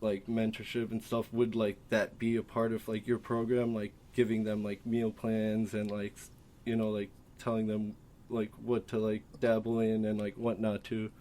like mentorship and stuff, would like that be a part of like your program, like giving them like meal plans and like like telling them like what to like dabble in and like what not to?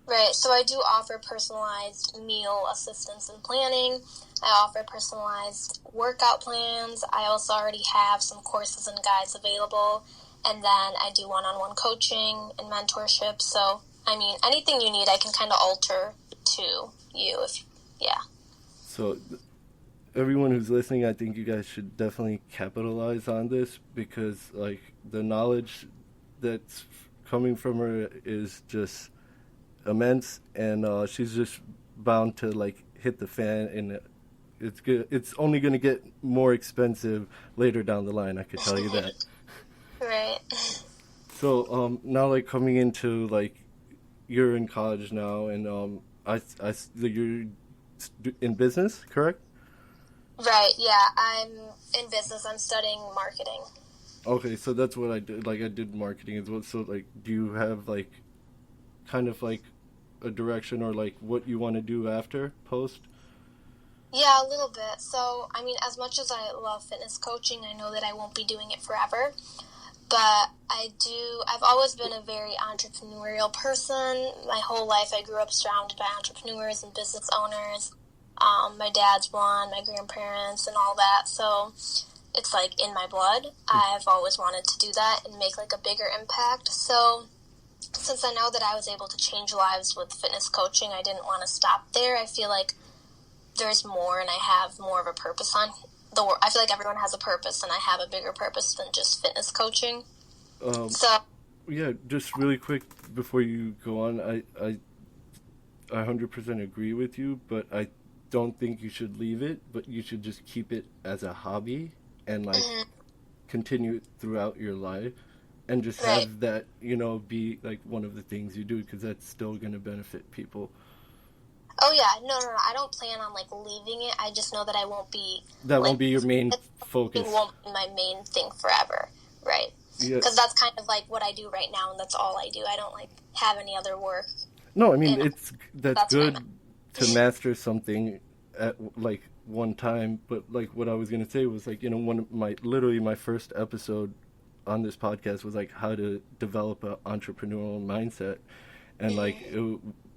Right, so I do offer personalized meal assistance and planning. I offer personalized workout plans. I also already have some courses and guides available. And then I do one-on-one coaching and mentorship. So, I mean, anything you need, I can kind of alter to you. Yeah. So everyone who's listening, I think you guys should definitely capitalize on this, because like the knowledge that's coming from her is just immense, and she's just bound to like hit the fan, and it's good. It's only going to get more expensive later down the line, I could tell you that. Right. So now like coming into like you're in college now, and you're in business, correct? Right, yeah. I'm in business. I'm studying marketing. Okay, so that's what I did. Like I did marketing as well. So like, do you have like kind of like a direction or like what you want to do after post? Yeah, a little bit. So, I mean, as much as I love fitness coaching, I know that I won't be doing it forever. But I've always been a very entrepreneurial person. My whole life I grew up surrounded by entrepreneurs and business owners. My dad's one, my grandparents, and all that. So it's like in my blood. I've always wanted to do that and make like a bigger impact. So since I know that I was able to change lives with fitness coaching, I didn't want to stop there. I feel like there's more, and I have more of a purpose on the world. I feel like everyone has a purpose, and I have a bigger purpose than just fitness coaching. So yeah, just really quick before you go on, I 100% agree with you, but I don't think you should leave it, but you should just keep it as a hobby and like continue it throughout your life, and just have that be like one of the things you do, because that's still going to benefit people. Oh yeah, no, I don't plan on like leaving it. I just know that I won't be. That won't be your main focus. It won't be my main thing forever, right? Because that's kind of like what I do right now, and that's all I do. I don't like have any other work. No, I mean that's good to master something at like one time. But like what I was gonna say was like one of my first episode on this podcast was like how to develop an entrepreneurial mindset, and like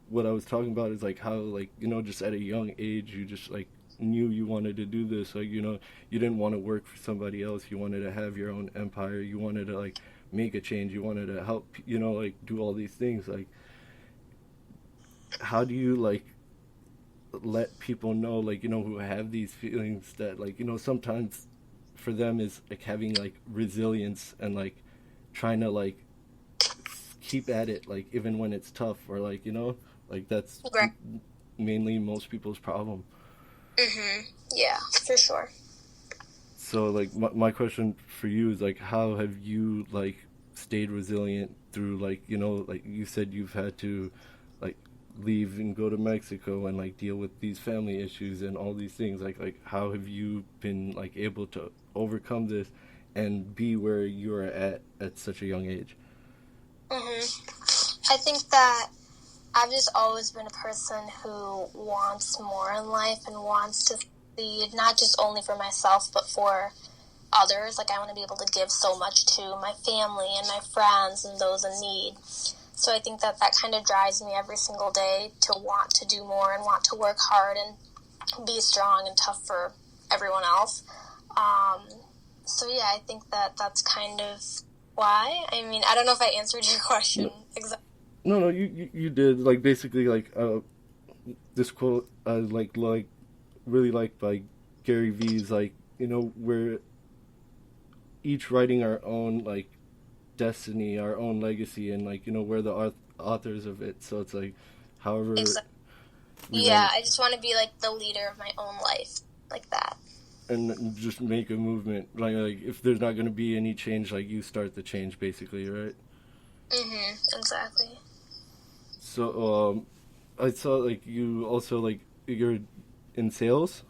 what I was talking about is like how like just at a young age you just like knew you wanted to do this. Like you didn't want to work for somebody else. You wanted to have your own empire. You wanted to like make a change. You wanted to help like do all these things. Like how do you like let people know like who have these feelings that like sometimes for them is like having like resilience and like trying to like keep at it like even when it's tough, or like like that's mainly most people's problem. Yeah, for sure. So like my question for you is like how have you like stayed resilient through like like you said you've had to like leave and go to Mexico and like deal with these family issues and all these things, like how have you been like able to overcome this and be where you're at such a young age? I think that I've just always been a person who wants more in life and wants to succeed, not just only for myself, but for others. Like, I want to be able to give so much to my family and my friends and those in need. So I think that kind of drives me every single day to want to do more and want to work hard and be strong and tough for everyone else. So yeah, I think that's kind of why. I mean, I don't know if I answered your question exactly. No, you did. Like basically, like this quote I like really like by Gary Vee's like we're each writing our own like destiny, our own legacy, and like we're the authors of it. So it's like however. Exactly. Yeah, I just want to be like the leader of my own life, like that. And just make a movement. Like if there's not going to be any change, like you start the change, basically, right? Exactly. So, I saw like you also like you're in sales.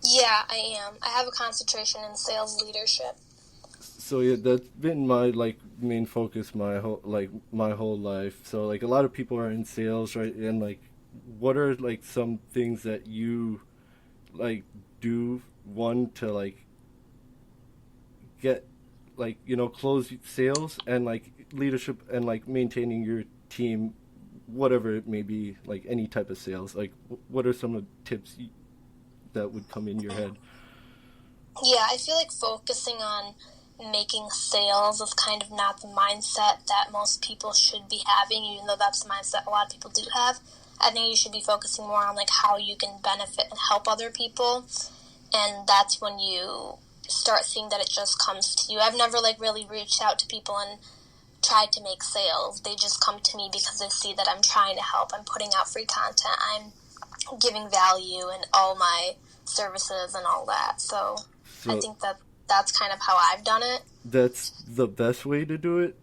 Yeah, I am. I have a concentration in sales leadership. So yeah, that's been my like main focus my whole life. So like a lot of people are in sales, right? And like what are like some things that you like do, one, to like get like, close sales, and like leadership, and like maintaining your team, whatever it may be, like any type of sales, like what are some of the tips that would come in your head? Yeah, I feel like focusing on making sales is kind of not the mindset that most people should be having, even though that's the mindset a lot of people do have. I think you should be focusing more on like how you can benefit and help other people, and that's when you start seeing that it just comes to you. I've never like really reached out to people and tried to make sales. They just come to me because they see that I'm trying to help. I'm putting out free content. I'm giving value in all my services and all that. So I think that that's kind of how I've done it. That's the best way to do it.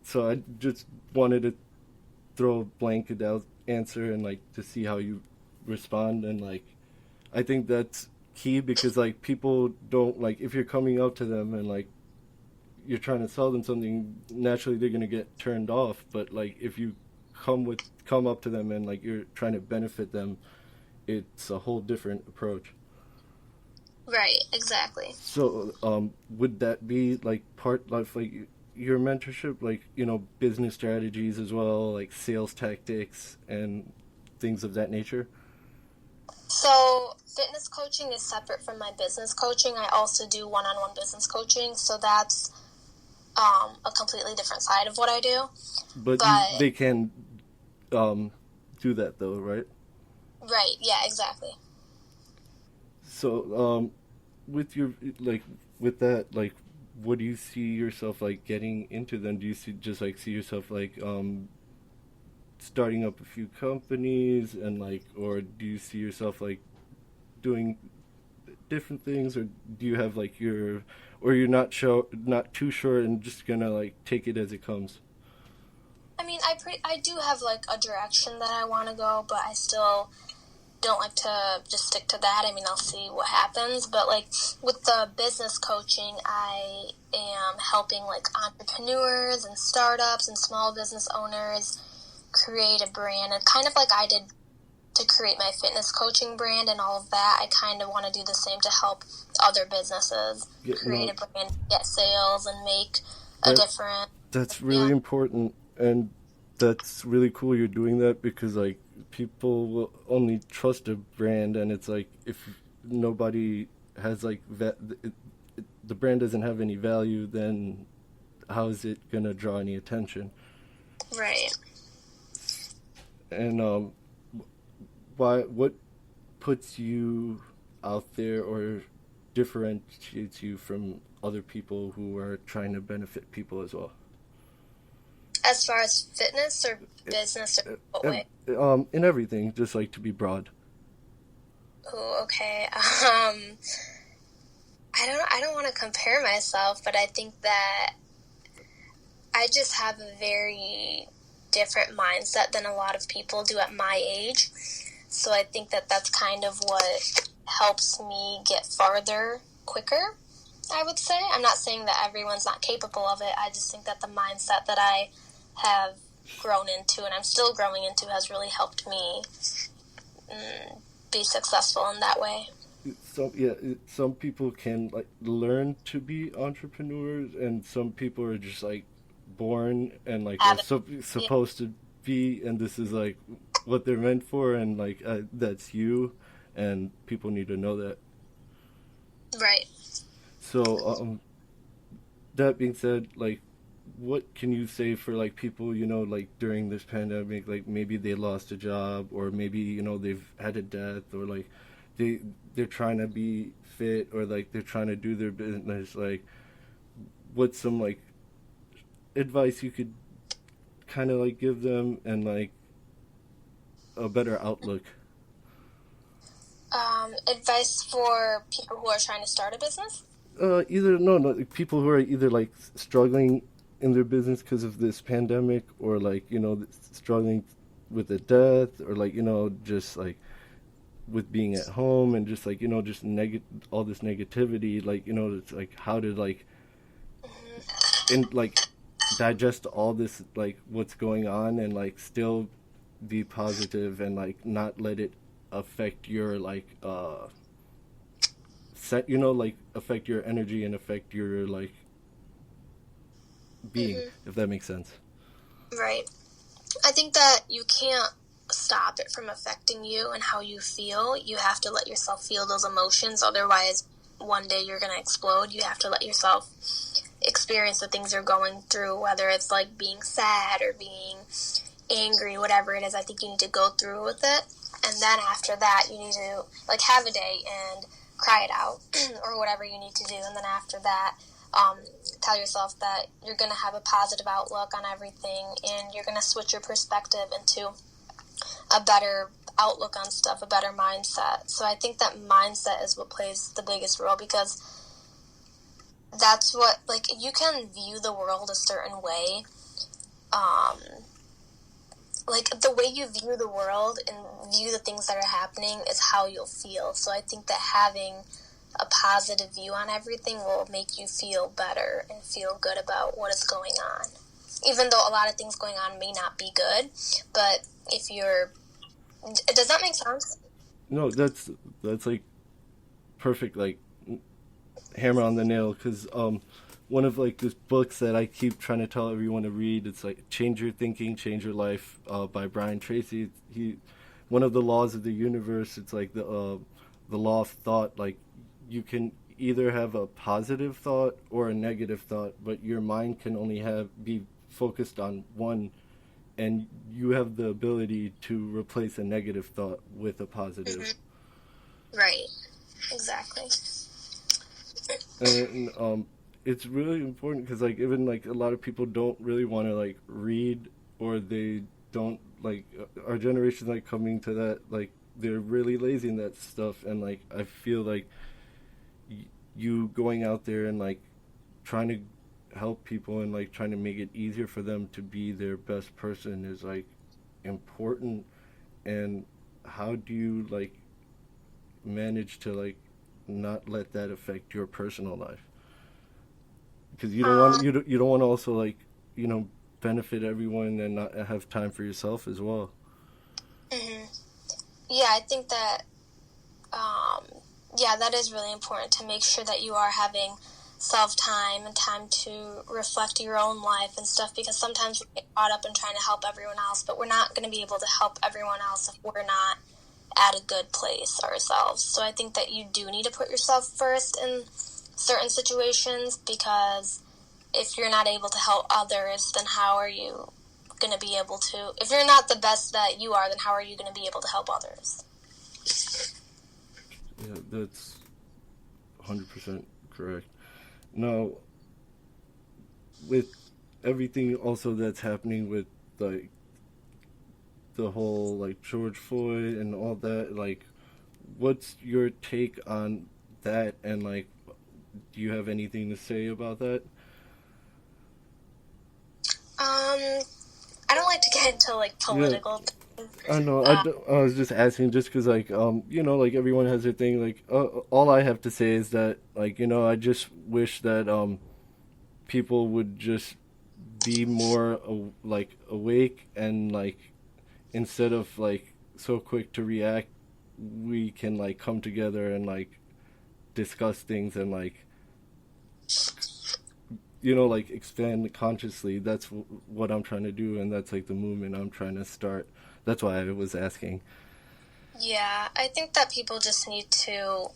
So I just wanted to throw a blanket out answer and like to see how you respond, and like I think that's key, because like people don't, like, if you're coming up to them and like you're trying to sell them something, naturally they're gonna get turned off. But like if you come up to them and like you're trying to benefit them, it's a whole different approach. Right, exactly. So would that be like part of like your mentorship, like business strategies as well, like sales tactics and things of that nature? So fitness coaching is separate from my business coaching. I also do one-on-one business coaching, so that's a completely different side of what I do. But they can do that though, right? Right, yeah, exactly. So with your, like, with that, like, what do you see yourself like getting into then? Do you see yourself like starting up a few companies, and like, or do you see yourself like doing different things, or do you have like or you're not too sure and just gonna like take it as it comes? I mean, I do have like a direction that I want to go, but I still don't like to just stick to that. I mean, I'll see what happens, but like with the business coaching, I am helping like entrepreneurs and startups and small business owners create a brand, and kind of like I did to create my fitness coaching brand and all of that. I kind of want to do the same to help other businesses create a brand, get sales, and make a difference. That's really important, and that's really cool you're doing that, because like people will only trust a brand, and it's like if nobody has like the brand doesn't have any value, then how is it gonna draw any attention? Right. And what puts you out there or differentiates you from other people who are trying to benefit people as well? As far as fitness or business, or what way? In everything, just like to be broad. Oh, okay. I don't want to compare myself, but I think that I just have a very different mindset than a lot of people do at my age. So I think that that's kind of what helps me get farther quicker, I would say. I'm not saying that everyone's not capable of it. I just think that the mindset that I have grown into, and I'm still growing into, has really helped me be successful in that way. Some people can like learn to be entrepreneurs, and some people are just like born and like are supposed to be, and this is like what they're meant for, and like that's you, and people need to know that. Right. So that being said, like, what can you say for like people, like during this pandemic, like maybe they lost a job, or maybe they've had a death, or like they're trying to be fit, or like they're trying to do their business, like what's some like advice you could kind of like give them, and like a better outlook? Advice for people who are trying to start a business? No, people who are either like struggling in their business because of this pandemic, or like struggling with a death, or like just like with being at home, and just like just all this negativity, like it's like how to like and like digest all this, like what's going on, and like still be positive and like not let it affect your like set, like affect your energy and affect your like being, Hmm. if that makes sense. Right. I think that you can't stop it from affecting you and how you feel. You have to let yourself feel those emotions. Otherwise, one day you're going to explode. You have to let yourself experience the things you're going through, whether it's like being sad or being angry, whatever it is. I think you need to go through with it. And then after that, you need to like have a day and cry it out or whatever you need to do. And then after that, tell yourself that you're going to have a positive outlook on everything and you're going to switch your perspective into a better outlook on stuff, a better mindset. So I think that mindset is what plays the biggest role, because that's what, like, you can view the world a certain way. Like, the way you view the world and view the things that are happening is how you'll feel. So I think that having a positive view on everything will make you feel better and feel good about what is going on. Even though a lot of things going on may not be good, but if you're... Does that make sense? No, that's like perfect, like hammer on the nail. Because one of like these books that I keep trying to tell everyone to read, it's like Change Your Thinking, Change Your Life by Brian Tracy. He One of the laws of the universe. It's like the law of thought. Like you can either have a positive thought or a negative thought, but your mind can only be focused on one, and you have the ability to replace a negative thought with a positive. Mm-hmm. Right. Exactly. And it's really important because like even like a lot of people don't really want to like read, or they don't like our generation like coming to that, like they're really lazy in that stuff. And like I feel like you going out there and like trying to help people and like trying to make it easier for them to be their best person is like important. And how do you like manage to like not let that affect your personal life? Because you don't want to also like benefit everyone and not have time for yourself as well. Mm-hmm. Yeah, I think that yeah, that is really important, to make sure that you are having self-time and time to reflect your own life and stuff, because sometimes we get caught up in trying to help everyone else, but we're not going to be able to help everyone else if we're not at a good place ourselves. So I think that you do need to put yourself first in certain situations, because if you're not able to help others, then how are you going to be able to... If you're not the best that you are, then how are you going to be able to help others? Yeah, that's 100% correct. Now, with everything also that's happening with like the whole like George Floyd and all that, like what's your take on that? And like, do you have anything to say about that? I don't like to get into like Yeah, political things. I know. Uh, I was just asking just because, like, like everyone has their thing. Like, all I have to say is that, like, I just wish that people would just be more like awake, and like instead of like so quick to react, we can like come together and like discuss things and like like expand consciously. That's what I'm trying to do, and that's like the movement I'm trying to start. That's why I was asking. yeah, I think that people just need to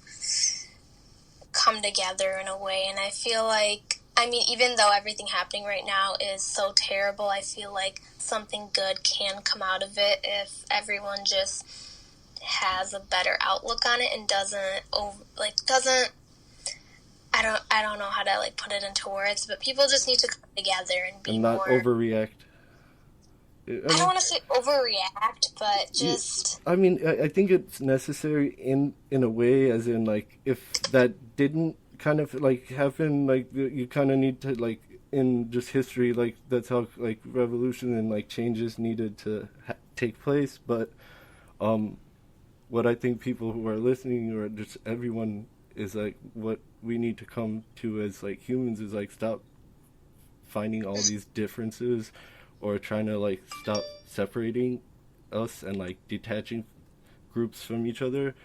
come together in a way, and I feel like, I mean, even though everything happening right now is so terrible, I feel like something good can come out of it if everyone just has a better outlook on it and doesn't I don't know how to like put it into words, but people just need to come together and be And not more... overreact. I I don't mean, want to say overreact, but just... I mean, I think it's necessary in a way, as in like if that didn't kind of like happen, like you kind of need to like in just history, like that's how like revolution and like changes needed to take place. But what I think people who are listening, or just everyone, is like what we need to come to as like humans is like stop finding all these differences, or trying to like stop separating us and like detaching groups from each other,